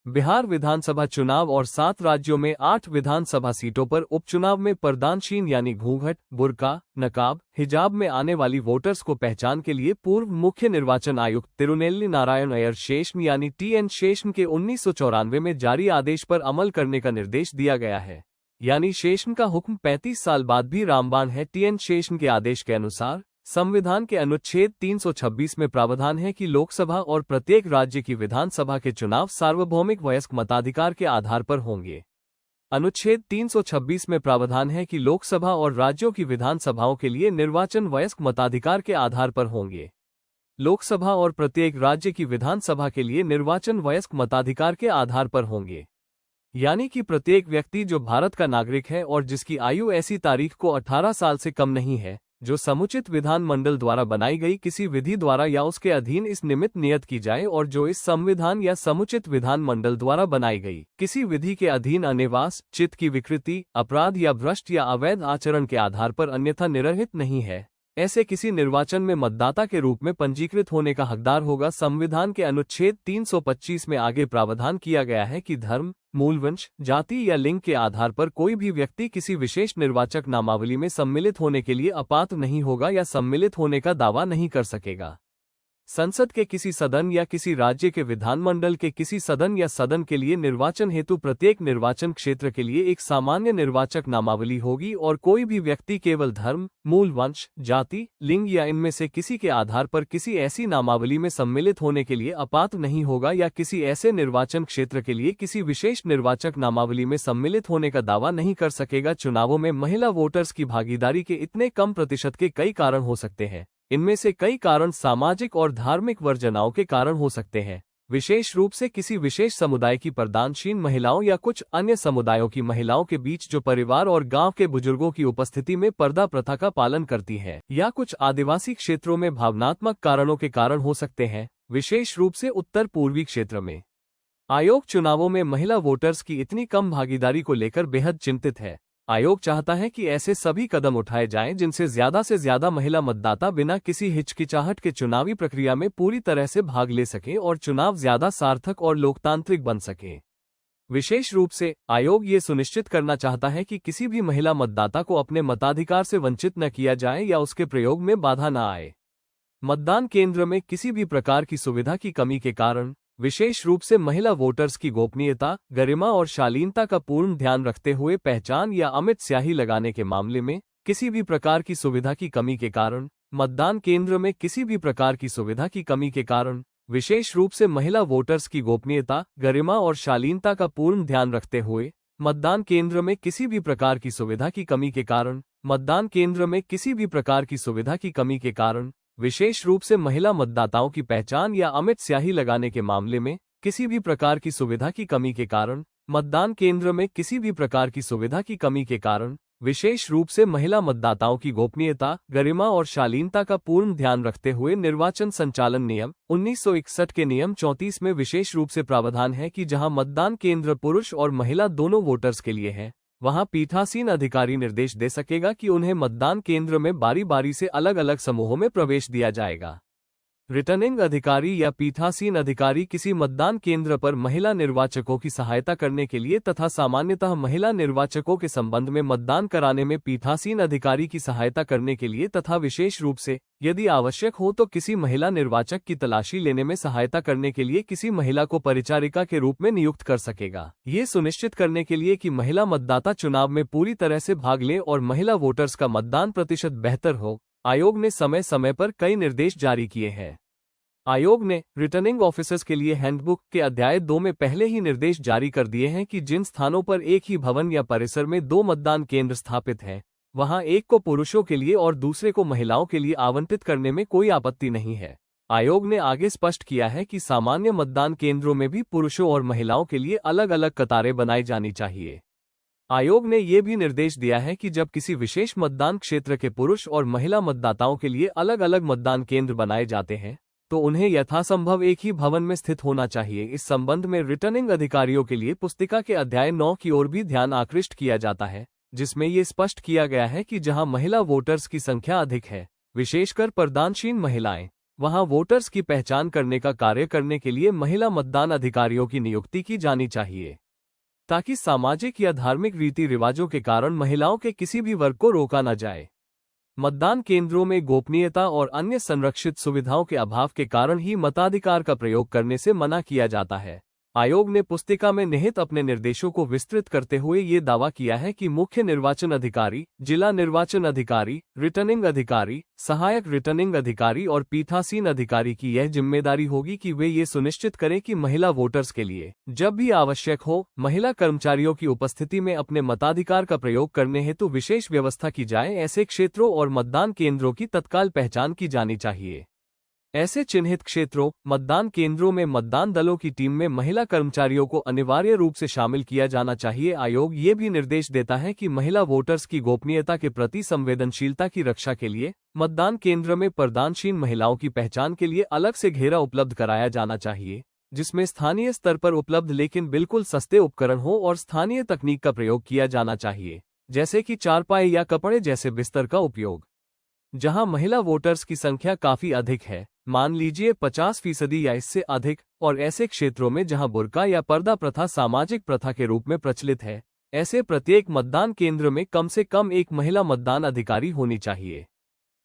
बिहार विधानसभा चुनाव और 7 राज्यों में 8 विधानसभा सीटों पर उपचुनाव में पर्दानशीन यानी घूंघट, बुर्का, नकाब, हिजाब में आने वाली वोटर्स को पहचान के लिए पूर्व मुख्य निर्वाचन आयुक्त तिरुनेल्ली नारायण अय्यर शेषन यानी TN शेषन के 1994 में जारी आदेश पर अमल करने का निर्देश दिया गया है। यानी शेषन का हुक्म 35 साल बाद भी रामबाण है। TN शेषन के आदेश के अनुसार संविधान के अनुच्छेद 326 में प्रावधान है कि लोकसभा और प्रत्येक राज्य की विधानसभा के चुनाव सार्वभौमिक वयस्क मताधिकार के आधार पर होंगे। अनुच्छेद 326 में प्रावधान है कि लोकसभा और राज्यों की विधानसभाओं के लिए निर्वाचन वयस्क मताधिकार के आधार पर होंगे। लोकसभा और प्रत्येक राज्य की विधानसभा के लिए निर्वाचन वयस्क मताधिकार के आधार पर होंगे। यानी कि प्रत्येक व्यक्ति जो भारत का नागरिक है और जिसकी आयु ऐसी तारीख को 18 साल से कम नहीं है, जो समुचित विधानमंडल द्वारा बनाई गई किसी विधि द्वारा या उसके अधीन इस निमित्त नियत की जाए और जो इस संविधान या समुचित विधानमंडल द्वारा बनाई गई किसी विधि के अधीन अनिवास, चित्त की विकृति, अपराध या भ्रष्ट या अवैध आचरण के आधार पर अन्यथा निरहित नहीं है, ऐसे किसी निर्वाचन में मतदाता के रूप में पंजीकृत होने का हकदार होगा। संविधान के अनुच्छेद 325 में आगे प्रावधान किया गया है कि धर्म, मूलवंश, जाति या लिंग के आधार पर कोई भी व्यक्ति किसी विशेष निर्वाचक नामावली में सम्मिलित होने के लिए अपात्र नहीं होगा या सम्मिलित होने का दावा नहीं कर सकेगा। संसद के किसी सदन या किसी राज्य के विधानमंडल के किसी सदन या सदन के लिए निर्वाचन हेतु प्रत्येक निर्वाचन क्षेत्र के लिए एक सामान्य निर्वाचक नामावली होगी और कोई भी व्यक्ति केवल धर्म, मूल वंश, जाति, लिंग या इनमें से किसी के आधार पर किसी ऐसी नामावली में सम्मिलित होने के लिए अपात्र नहीं होगा या किसी ऐसे निर्वाचन क्षेत्र के लिए किसी विशेष निर्वाचक नामावली में सम्मिलित होने का दावा नहीं कर सकेगा। चुनावों में महिला वोटर्स की भागीदारी के इतने कम प्रतिशत के कई कारण हो सकते हैं। इनमें से कई कारण सामाजिक और धार्मिक वर्जनाओं के कारण हो सकते हैं, विशेष रूप से किसी विशेष समुदाय की पर्दानशीन महिलाओं या कुछ अन्य समुदायों की महिलाओं के बीच जो परिवार और गांव के बुजुर्गों की उपस्थिति में पर्दा प्रथा का पालन करती है, या कुछ आदिवासी क्षेत्रों में भावनात्मक कारणों के कारण हो सकते हैं, विशेष रूप से उत्तर पूर्वी क्षेत्र में। आयोग चुनावों में महिला वोटर्स की इतनी कम भागीदारी को लेकर बेहद चिंतित है। आयोग चाहता है कि ऐसे सभी कदम उठाए जाएं जिनसे ज्यादा से ज्यादा महिला मतदाता बिना किसी हिचकिचाहट के चुनावी प्रक्रिया में पूरी तरह से भाग ले सकें और चुनाव ज्यादा सार्थक और लोकतांत्रिक बन सके। विशेष रूप से आयोग ये सुनिश्चित करना चाहता है कि किसी भी महिला मतदाता को अपने मताधिकार से वंचित न किया जाए या उसके प्रयोग में बाधा न आए। मतदान केंद्र में किसी भी प्रकार की सुविधा की कमी के कारण, विशेष रूप से महिला वोटर्स की गोपनीयता, गरिमा और शालीनता का पूर्ण ध्यान रखते हुए पहचान या अमिट स्याही लगाने के मामले में किसी भी प्रकार की सुविधा की कमी के कारण, मतदान केंद्र में किसी भी प्रकार की सुविधा की कमी के कारण, विशेष रूप से महिला वोटर्स की गोपनीयता, गरिमा और शालीनता का पूर्ण ध्यान रखते हुए मतदान केंद्र में किसी भी प्रकार की सुविधा की कमी के कारण, मतदान केंद्र में किसी भी प्रकार की सुविधा की कमी के कारण, विशेष रूप से महिला मतदाताओं की पहचान या अमिट स्याही लगाने के मामले में किसी भी प्रकार की सुविधा की कमी के कारण, मतदान केंद्र में किसी भी प्रकार की सुविधा की कमी के कारण, विशेष रूप से महिला मतदाताओं की गोपनीयता, गरिमा और शालीनता का पूर्ण ध्यान रखते हुए निर्वाचन संचालन नियम 1961 के नियम 34 में विशेष रूप से प्रावधान है कि जहां मतदान केंद्र पुरुष और महिला दोनों वोटर्स के लिए है, वहां पीठासीन अधिकारी निर्देश दे सकेगा कि उन्हें मतदान केंद्र में बारी बारी से अलग अलग समूहों में प्रवेश दिया जाएगा। रिटर्निंग अधिकारी या पीठासीन अधिकारी किसी मतदान केंद्र पर महिला निर्वाचकों की सहायता करने के लिए तथा सामान्यतः महिला निर्वाचकों के संबंध में मतदान कराने में पीठासीन अधिकारी की सहायता करने के लिए तथा विशेष रूप से यदि आवश्यक हो तो किसी महिला निर्वाचक की तलाशी लेने में सहायता करने के लिए किसी महिला को परिचारिका के रूप में नियुक्त कर सकेगा। ये सुनिश्चित करने के लिए कि महिला मतदाता चुनाव में पूरी तरह से भाग लें और महिला वोटर्स का मतदान प्रतिशत बेहतर हो, आयोग ने समय समय पर कई निर्देश जारी किए हैं। आयोग ने रिटर्निंग ऑफिसर्स के लिए हैंडबुक के अध्याय 2 में पहले ही निर्देश जारी कर दिए हैं कि जिन स्थानों पर एक ही भवन या परिसर में 2 मतदान केंद्र स्थापित हैं, वहां एक को पुरुषों के लिए और दूसरे को महिलाओं के लिए आवंटित करने में कोई आपत्ति नहीं है। आयोग ने आगे स्पष्ट किया है कि सामान्य मतदान केंद्रों में भी पुरुषों और महिलाओं के लिए अलग अलग कतारें बनाई जानी चाहिए। आयोग ने यह भी निर्देश दिया है कि जब किसी विशेष मतदान क्षेत्र के पुरुष और महिला मतदाताओं के लिए अलग अलग मतदान केंद्र बनाए जाते हैं, तो उन्हें यथासंभव एक ही भवन में स्थित होना चाहिए। इस संबंध में रिटर्निंग अधिकारियों के लिए पुस्तिका के अध्याय 9 की ओर भी ध्यान आकृष्ट किया जाता है, जिसमें ये स्पष्ट किया गया है कि जहां महिला वोटर्स की संख्या अधिक है, विशेषकर पर्दानशीन महिलाएं, वहां वोटर्स की पहचान करने का कार्य करने के लिए महिला मतदान अधिकारियों की नियुक्ति की जानी चाहिए, ताकि सामाजिक या धार्मिक रीति रिवाजों के कारण महिलाओं के किसी भी वर्ग को रोका न जाए। मतदान केंद्रों में गोपनीयता और अन्य संरक्षित सुविधाओं के अभाव के कारण ही मताधिकार का प्रयोग करने से मना किया जाता है। आयोग ने पुस्तिका में निहित अपने निर्देशों को विस्तृत करते हुए ये दावा किया है कि मुख्य निर्वाचन अधिकारी, जिला निर्वाचन अधिकारी, रिटर्निंग अधिकारी, सहायक रिटर्निंग अधिकारी और पीठासीन अधिकारी की यह जिम्मेदारी होगी कि वे ये सुनिश्चित करें कि महिला वोटर्स के लिए जब भी आवश्यक हो, महिला कर्मचारियों की उपस्थिति में अपने मताधिकार का प्रयोग करने हेतु विशेष व्यवस्था की जाए। ऐसे क्षेत्रों और मतदान केंद्रों की तत्काल पहचान की जानी चाहिए। ऐसे चिन्हित क्षेत्रों, मतदान केंद्रों में मतदान दलों की टीम में महिला कर्मचारियों को अनिवार्य रूप से शामिल किया जाना चाहिए। आयोग ये भी निर्देश देता है कि महिला वोटर्स की गोपनीयता के प्रति संवेदनशीलता की रक्षा के लिए मतदान केंद्र में प्रदानशील महिलाओं की पहचान के लिए अलग से घेरा उपलब्ध कराया जाना चाहिए, जिसमें स्थानीय स्तर पर उपलब्ध लेकिन बिल्कुल सस्ते उपकरण हो और स्थानीय तकनीक का प्रयोग किया जाना चाहिए, जैसे कि चारपाई या कपड़े जैसे बिस्तर का उपयोग। जहां महिला वोटर्स की संख्या काफी अधिक है, मान लीजिए 50% या इससे अधिक, और ऐसे क्षेत्रों में जहां बुर्का या पर्दा प्रथा सामाजिक प्रथा के रूप में प्रचलित है, ऐसे प्रत्येक मतदान केंद्र में कम से कम एक महिला मतदान अधिकारी होनी चाहिए।